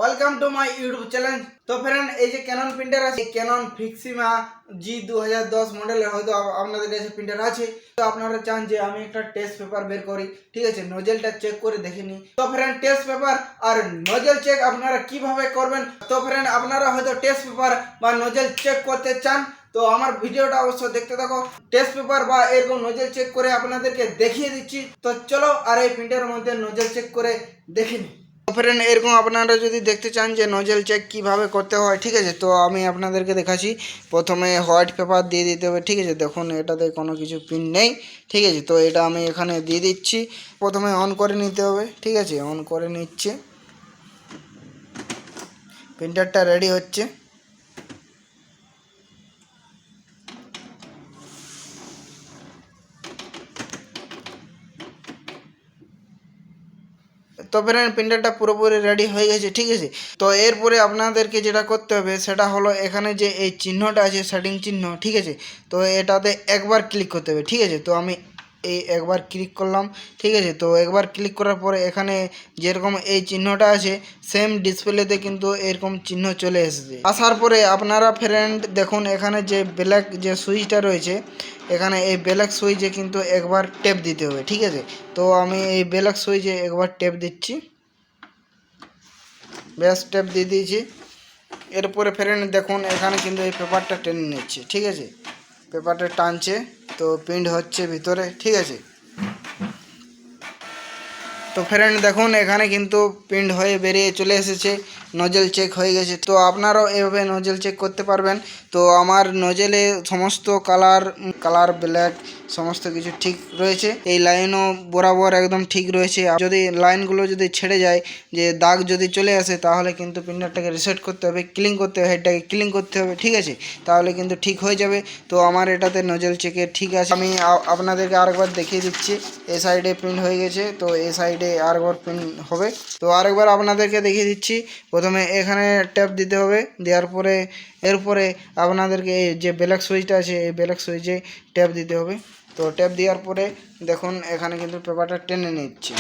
Welcome to my YouTube channel. তো friend, এই যে ক্যানন প্রিন্টার আছে, ক্যানন ফিক্সিমা জি 2010 মডেলের হয়তো আপনাদের কাছে প্রিন্টার আছে। তো আপনারা চান যে আমি একটা টেস্ট পেপার বের করি, ঠিক আছে, নজেলটা চেক করে দেখে নিই। তো ফ্রেন্ড, টেস্ট পেপার আর নজেল চেক আপনারা কিভাবে করবেন? তো ফ্রেন্ড, আপনারা হয়তো টেস্ট পেপার বা নজেল চেক করতে চান, তো আমার ভিডিওটা অবশ্যই দেখতে থাকো। টেস্ট পেপার বা এরকম নজেল চেক করে আপনাদেরকে দেখিয়ে দিচ্ছি। তো চলো আর এই প্রিন্টারের মধ্যে নজেল চেক করে দেখে নিই। ফ্রেন্ড, এরকম আপনারা যদি দেখতে চান যে নজেল চেক কিভাবে করতে হয়, ঠিক আছে, তো আমি আপনাদেরকে দেখাচ্ছি। প্রথমে হোয়াইট পেপার দিয়ে দিতে হবে, ঠিক আছে। দেখুন এটাতে কোনো কিছু পিন নেই, ঠিক আছে। তো এটা আমি এখানে দিয়ে দিচ্ছি। প্রথমে অন করে নিতে হবে, ঠিক আছে। অন করে নিচ্ছে, প্রিন্টারটা রেডি হচ্ছে। তো ফ্রেন্ড, প্রিন্টারটা পুরোপুরি রেডি হয়ে গেছে, ঠিক আছে। তো এরপরে আপনাদেরকে যেটা করতে হবে সেটা হলো এখানে যে এই চিহ্নটা আছে, সেটিং চিহ্ন, ঠিক আছে। তো এটাতে একবার ক্লিক করতে হবে, ঠিক আছে। তো আমি এই একবার ক্লিক করলাম, ঠিক আছে। তো একবার ক্লিক করার পরে এখানে যেরকম এই চিহ্নটা আছে সেম ডিসপ্লেতে কিন্তু এরকম চিহ্ন চলে এসেছে। আসার পরে আপনারা ফ্রেন্ড দেখুন এখানে যে ব্ল্যাক যে সুইচটা রয়েছে, এখানে এই ব্ল্যাক সুইচে কিন্তু একবার টেপ দিতে হবে, ঠিক আছে। তো আমি এই ব্ল্যাক সুইচে একবার টেপ দিচ্ছি, ব্যাস টেপ দিয়ে দিয়েছি। এরপরে ফ্রেন্ড দেখুন এখানে কিন্তু এই পেপারটা টেনে নিচ্ছে, ঠিক আছে। পেপারটা টানছে, তো প্রিন্ট হচ্ছে ভিতরে, ঠিক আছে। তো ফ্রেন্ড দেখুন এখানে কিন্তু প্রিন্ট হয়ে বেরিয়ে চলে এসেছে, নজেল চেক হয়ে গেছে। তো আপনারাও এভাবে নজেল চেক করতে পারবেন। তো আমার নজেলে সমস্ত কালার ব্ল্যাক সমস্ত কিছু ঠিক রয়েছে। এই লাইনও বরাবর একদম ঠিক রয়েছে। যদি লাইনগুলো যদি ছেড়ে যায়, যে দাগ যদি চলে আসে, তাহলে কিন্তু প্রিন্টারটাকে রিসেট করতে হবে, ক্লিন করতে হবে, হেডটাকে ক্লিন করতে হবে, ঠিক আছে। তাহলে কিন্তু ঠিক হয়ে যাবে। তো আমার এটাতে নজেল চেকে ঠিক আছে। আমি আপনাদেরকে আরেকবার দেখিয়ে দিচ্ছি। এই সাইডে প্রিন্ট হয়ে গেছে, তো এই সাইডে আরেকবার প্রিন্ট হবে। তো আরেকবার আপনাদেরকে দেখিয়ে দিচ্ছি। প্রথমে এখানে ট্যাপ দিতে হবে, দেওয়ার পরে এরপরে আপনাদেরকে এই যে ব্ল্যাক সুইচটা আছে এই ব্ল্যাক সুইচে ট্যাপ দিতে হবে। তো ট্যাপ দেওয়ার পরে দেখুন এখানে কিন্তু পেপারটা টেনে নিচ্ছে।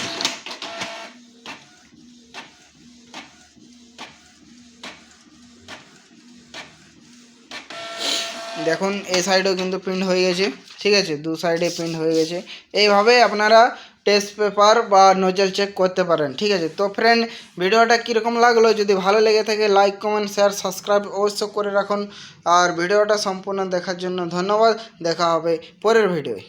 দেখুন এই সাইডেও কিন্তু প্রিন্ট হয়ে গেছে, ঠিক আছে। দু সাইডে প্রিন্ট হয়ে গেছে। এইভাবে আপনারা টেস্ট পেপার বা নজেল চেক করতে পারেন, ঠিক আছে। তো ফ্রেন্ড, ভিডিওটা কীরকম লাগলো? যদি ভালো লেগে থাকে লাইক কমেন্ট শেয়ার সাবস্ক্রাইব অবশ্যই করে রাখুন। আর ভিডিওটা সম্পূর্ণ দেখার জন্য ধন্যবাদ। দেখা হবে পরের ভিডিওয়।